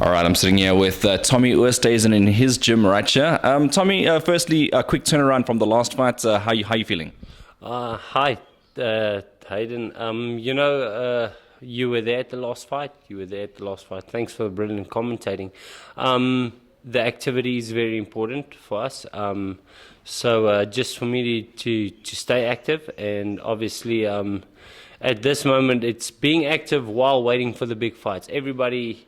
All right, I'm sitting here with Tommy Oosthuizen in his gym right here. Tommy, firstly, a quick turnaround from the last fight. How you feeling? Hi, Hayden. You were there at the last fight. Thanks for brilliant commentating. The activity is very important for us. So just for me to stay active, and obviously at this moment it's being active while waiting for the big fights. Everybody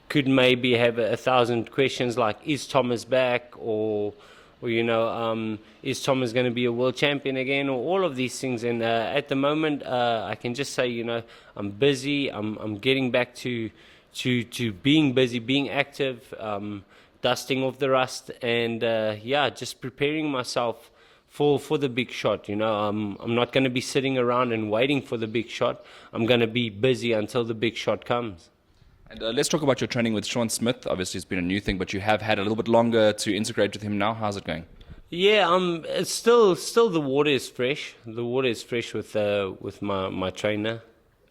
could maybe have a thousand questions like, is Thomas back, or is Thomas going to be a world champion again, or all of these things. And at the moment, I can just say, I'm busy. I'm getting back to being busy, being active, dusting off the rust, and just preparing myself for the big shot. I'm not going to be sitting around and waiting for the big shot. I'm going to be busy until the big shot comes. And let's talk about your training with Sean Smith. Obviously, it's been a new thing, but you have had a little bit longer to integrate with him now. How's it going? Yeah, it's still the water is fresh. The water is fresh with my trainer,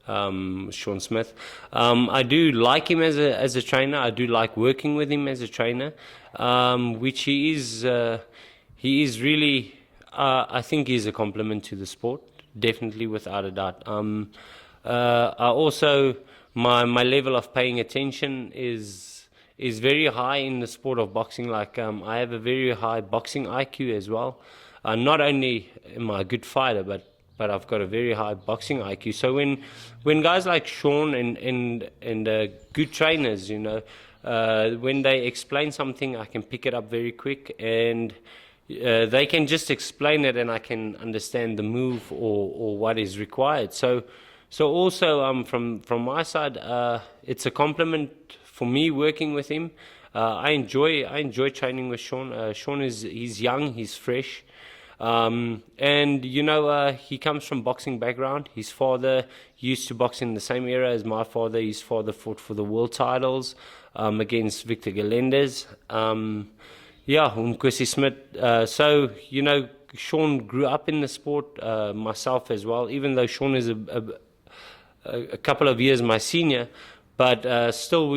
Sean Smith. I do like him as a trainer. I do like working with him as a trainer, which he is. He is really. I think he's a compliment to the sport, definitely, without a doubt. I also my level of paying attention is very high in the sport of boxing. Like I have a very high boxing IQ as well. Not only am I a good fighter, but I've got a very high boxing IQ. So when guys like Sean and good trainers, when they explain something, I can pick it up very quick, and they can just explain it, and I can understand the move or what is required. So also from my side, it's a compliment for me working with him. I enjoy training with Sean. Sean he's young, he's fresh, and he comes from boxing background. His father used to box in the same era as my father. His father fought for the world titles against Victor Galendez. Umkwesi Smith. So Sean grew up in the sport. Myself as well. Even though Sean is a couple of years my senior, but still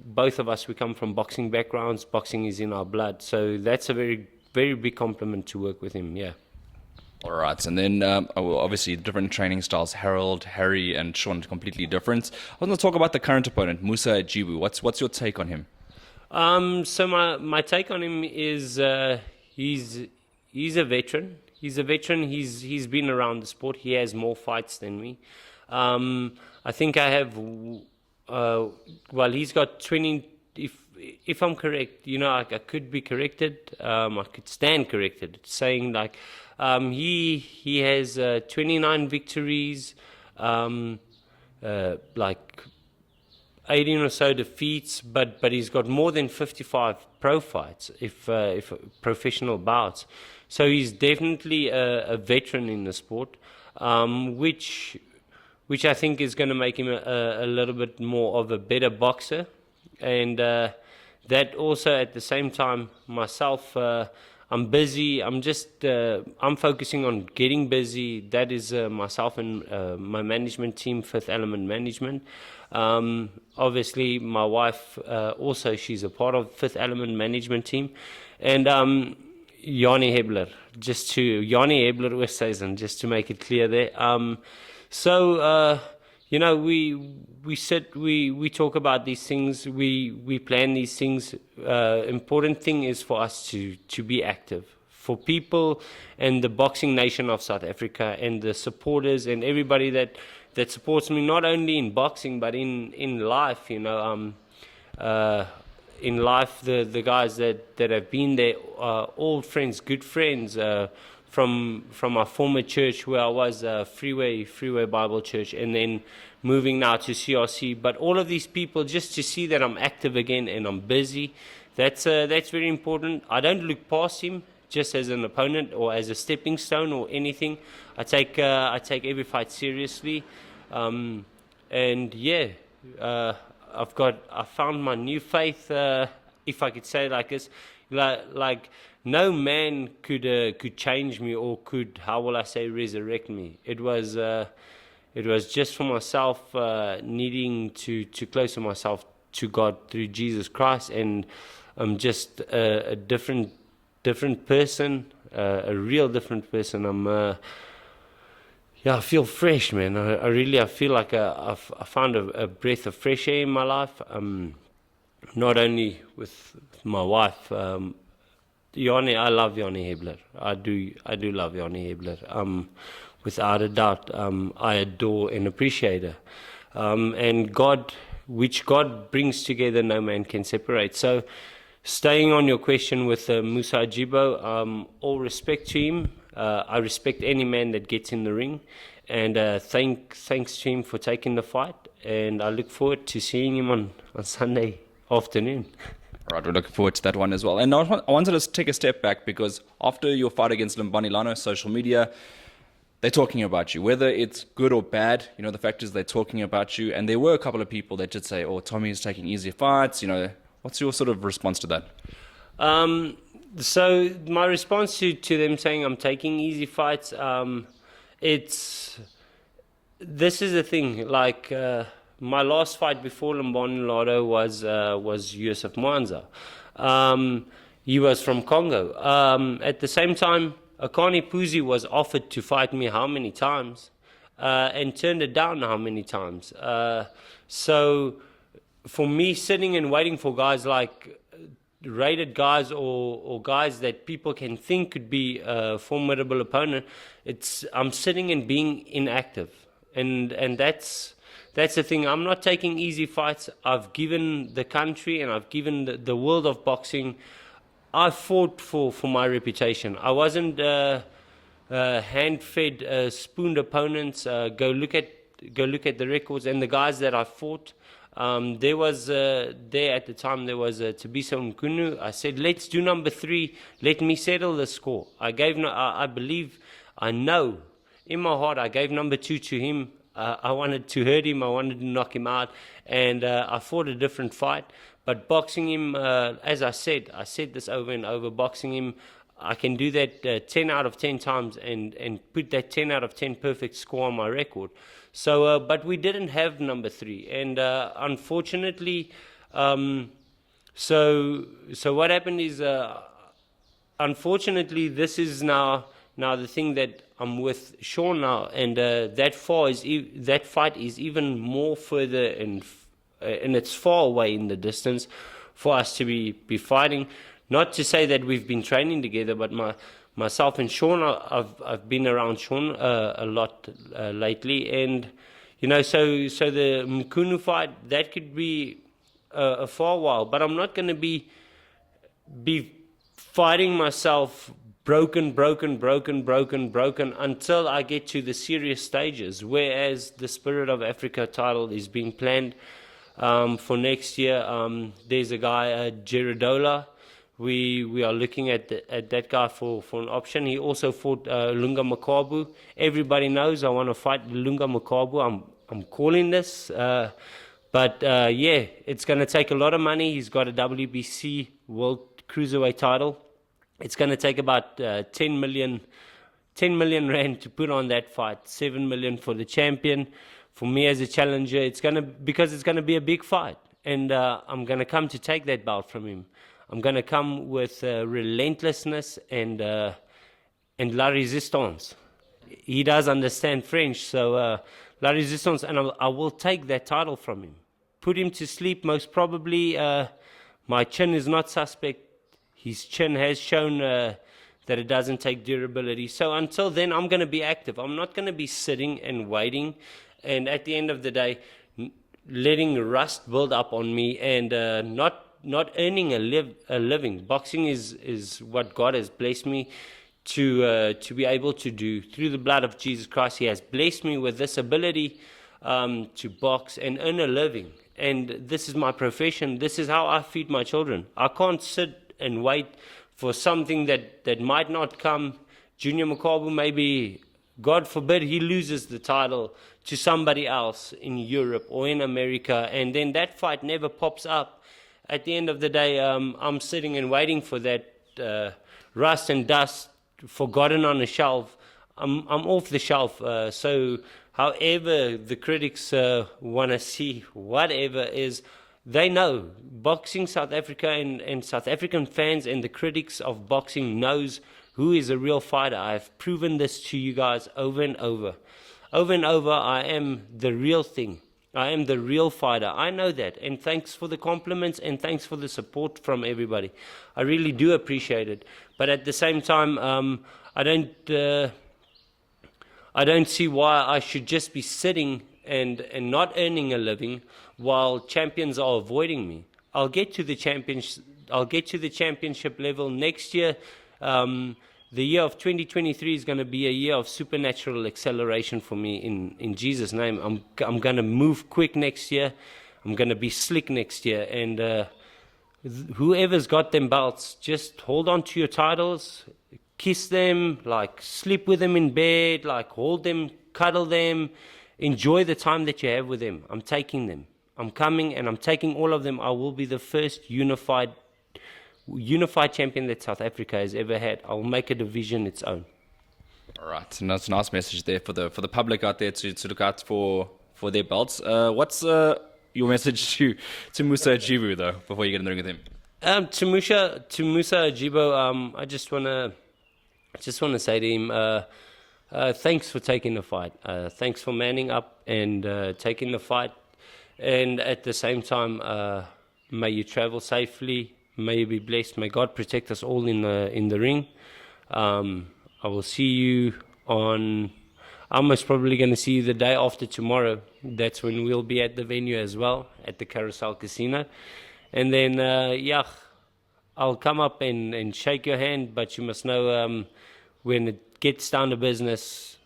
both of us, we come from boxing backgrounds. Boxing is in our blood, so that's a very, very big compliment to work with him. Yeah. All right, and then obviously different training styles. Harold, Harry, and Sean completely different. I want to talk about the current opponent, Musa Jibu. What's your take on him? So my take on him is he's a veteran. He's a veteran. He's been around the sport. He has more fights than me. I think I have. He's got 20. If I'm correct, I could be corrected. I could stand corrected, saying like he has 29 victories, like 18 or so defeats, but he's got more than 55 pro fights, if professional bouts. So he's definitely a veteran in the sport, which I think is going to make him a little bit more of a better boxer. And that also, at the same time, myself, I'm busy. I'm focusing on getting busy. That is myself and my management team, Fifth Element Management. Obviously, my wife, also, she's a part of Fifth Element Management team. And Yanni Hebler, Oosthuizen, just to make it clear there. We sit, we talk about these things, we plan these things. Important thing is for us to be active. For people and the boxing nation of South Africa and the supporters and everybody that supports me, not only in boxing but in life, in life, the guys that have been there, old friends, good friends, from our former church where I was, Freeway Bible Church, and then moving now to CRC. But all of these people, just to see that I'm active again and I'm busy, that's very important. I don't look past him just as an opponent or as a stepping stone or anything. I take every fight seriously, I found my new faith, if I could say it like this. Like no man could change me or could, how will I say, resurrect me. It was It was just for myself needing to closer myself to God through Jesus Christ, and I'm just a different person, a real different person. I feel fresh, man. I feel like I found a breath of fresh air in my life. Not only with my wife, Yanni, I love Yanni Hebler. I do love Yanni Hebler. Without a doubt, I adore and appreciate her. And God, which God brings together, no man can separate. So, staying on your question with Musa Jibu, all respect to him. I respect any man that gets in the ring, and thanks to him for taking the fight. And I look forward to seeing him on Sunday afternoon. Right, we're looking forward to that one as well. And I wanted to take a step back because after your fight against Limbani Lano, social media, they're talking about you. Whether it's good or bad, the fact is they're talking about you. And there were a couple of people that did say, oh, Tommy's taking easy fights. What's your sort of response to that? So my response to them saying I'm taking easy fights, this is the thing, like... my last fight before Limbani Lado was Yusuf Mwanza. He was from Congo. At the same time, Akani Puzi was offered to fight me how many times, and turned it down how many times. So for me, sitting and waiting for guys like rated guys or guys that people can think could be a formidable opponent, I'm sitting and being inactive, and that's the thing. I'm not taking easy fights. I've given the country and I've given the world of boxing. I fought for my reputation. I wasn't hand-fed, spooned opponents. Go look at the records and the guys that I fought. There was there at the time. There was Tabisa Mkunu. I said, let's do number 3. Let me settle the score. I believe, I know in my heart, I gave number 2 to him. I wanted to hurt him. I wanted to knock him out, and I fought a different fight. But boxing him, as I said this over and over. Boxing him, I can do that 10 out of 10 times, and put that 10 out of 10 perfect score on my record. So, but we didn't have number 3, and unfortunately, so what happened is, unfortunately, this is now the thing that I'm with Sean now, and that fight is even more further, and it's far away in the distance for us to be fighting. Not to say that we've been training together, but myself and Sean, I've been around Sean a lot lately, and so the Mkunu fight, that could be a far while, but I'm not going to be fighting myself broken until I get to the serious stages, whereas the Spirit of Africa title is being planned for next year. There's a guy, Jeridola. We are looking at that guy for an option. He also fought Lunga Makabu. Everybody knows I want to fight Lunga Makabu. I'm calling this. But it's going to take a lot of money. He's got a WBC World Cruiserweight title. It's going to take about 10 million rand to put on that fight. 7 million for the champion. For me as a challenger, because it's going to be a big fight, and I'm going to come to take that belt from him. I'm going to come with relentlessness and la résistance. He does understand French, so la résistance, and I will take that title from him. Put him to sleep, most probably. My chin is not suspect. His chin has shown that it doesn't take durability. So until then, I'm going to be active. I'm not going to be sitting and waiting, and at the end of the day, letting rust build up on me and not earning a living. Boxing is what God has blessed me to be able to do. Through the blood of Jesus Christ, He has blessed me with this ability to box and earn a living. And this is my profession. This is how I feed my children. I can't sit and wait for something that might not come. Junior Makabu, maybe, God forbid, he loses the title to somebody else in Europe or in America, and then that fight never pops up. At the end of the day, I'm sitting and waiting for that rust and dust, forgotten on a shelf. I'm off the shelf. So however the critics want to see whatever is, they know boxing South Africa and South African fans and the critics of boxing knows who is a real fighter. I've proven this to you guys over and over. Over and over, I am the real thing. I am the real fighter. I know that. And thanks for the compliments and thanks for the support from everybody. I really do appreciate it. But at the same time, I don't see why I should just be sitting and not earning a living while champions are avoiding me. I'll get to the championship level next year. The year of 2023 is going to be a year of supernatural acceleration for me in Jesus' name. I'm going to move quick next year. I'm going to be slick next year. And whoever's got them belts, just hold on to your titles, kiss them, like sleep with them in bed, like hold them, cuddle them, enjoy the time that you have with them. I'm taking them. I'm coming and I'm taking all of them. I will be the first unified champion that South Africa has ever had. I'll make a division its own. All right, and that's a nice message there for the public out there to look out for their belts. What's your message to Musa Jibu though before you get in the ring with him? To Musa Jibu, I just wanna say to him, thanks for taking the fight. Thanks for manning up and taking the fight. And at the same time, may you travel safely. May you be blessed. May God protect us all in the ring. I will see you I'm most probably going to see you the day after tomorrow. That's when we'll be at the venue as well, at the Carousel Casino. And then, I'll come up and shake your hand, but you must know when it gets down to business,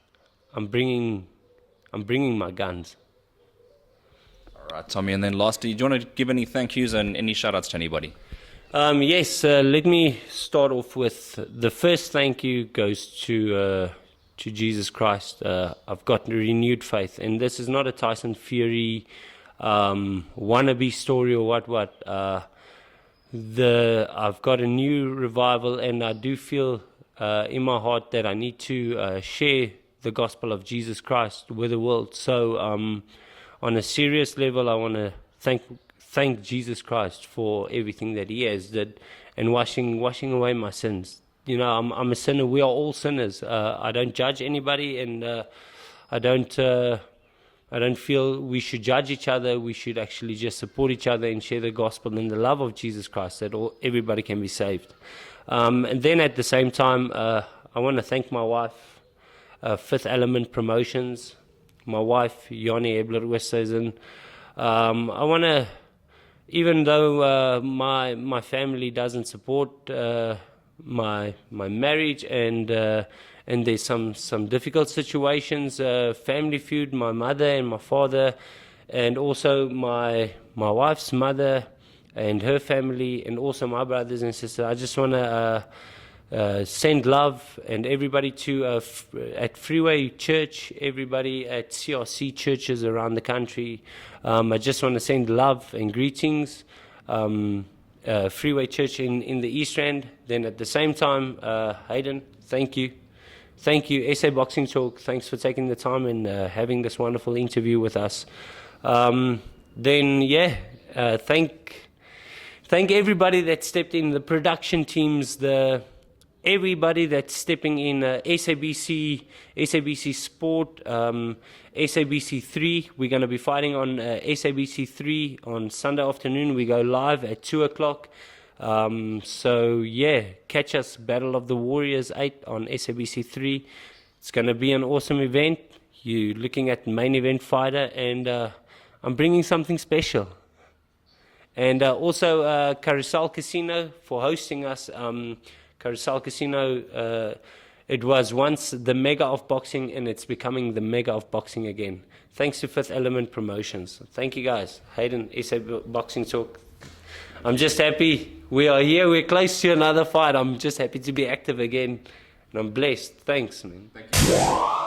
I'm bringing my guns. All right, Tommy. And then lastly, do you want to give any thank yous and any shout outs to anybody? Yes, let me start off with the first thank you goes to Jesus Christ. I've got renewed faith, and this is not a Tyson Fury wannabe story or what. I've got a new revival, and I do feel in my heart that I need to share the gospel of Jesus Christ with the world. So, on a serious level, I want to thank Jesus Christ for everything that He has did and washing away my sins. You know, I'm a sinner. We are all sinners. I don't judge anybody, and I don't feel we should judge each other. We should actually just support each other and share the gospel and the love of Jesus Christ, that everybody can be saved. And then at the same time, I want to thank my wife, Fifth Element Promotions, my wife, Yanni Ebler Oosthuizen. I want to, even though my family doesn't support my marriage, and there's some difficult situations, family feud, my mother and my father, and also my wife's mother and her family, and also my brothers and sisters. I just want to send love and everybody to at Freeway Church, everybody at CRC churches around the country. I just want to send love and greetings. Freeway Church in the East Rand. Then at the same time, Hayden, thank you. Thank you, SA Boxing Talk. Thanks for taking the time and having this wonderful interview with us. Thank everybody that stepped in, the production teams, everybody that's stepping in, SABC Sport, SABC 3. We're going to be fighting on SABC 3 on Sunday afternoon. We go live at 2 o'clock. Catch us, Battle of the Warriors 8 on SABC 3. It's going to be an awesome event. You're looking at main event fighter, and I'm bringing something special. And also Carousel Casino for hosting us. Carousel Casino, it was once the mega of boxing, and it's becoming the mega of boxing again. Thanks to Fifth Element Promotions. Thank you guys. Hayden, SA Boxing Talk. I'm just happy we are here. We're close to another fight. I'm just happy to be active again, and I'm blessed. Thanks, man. Thank you.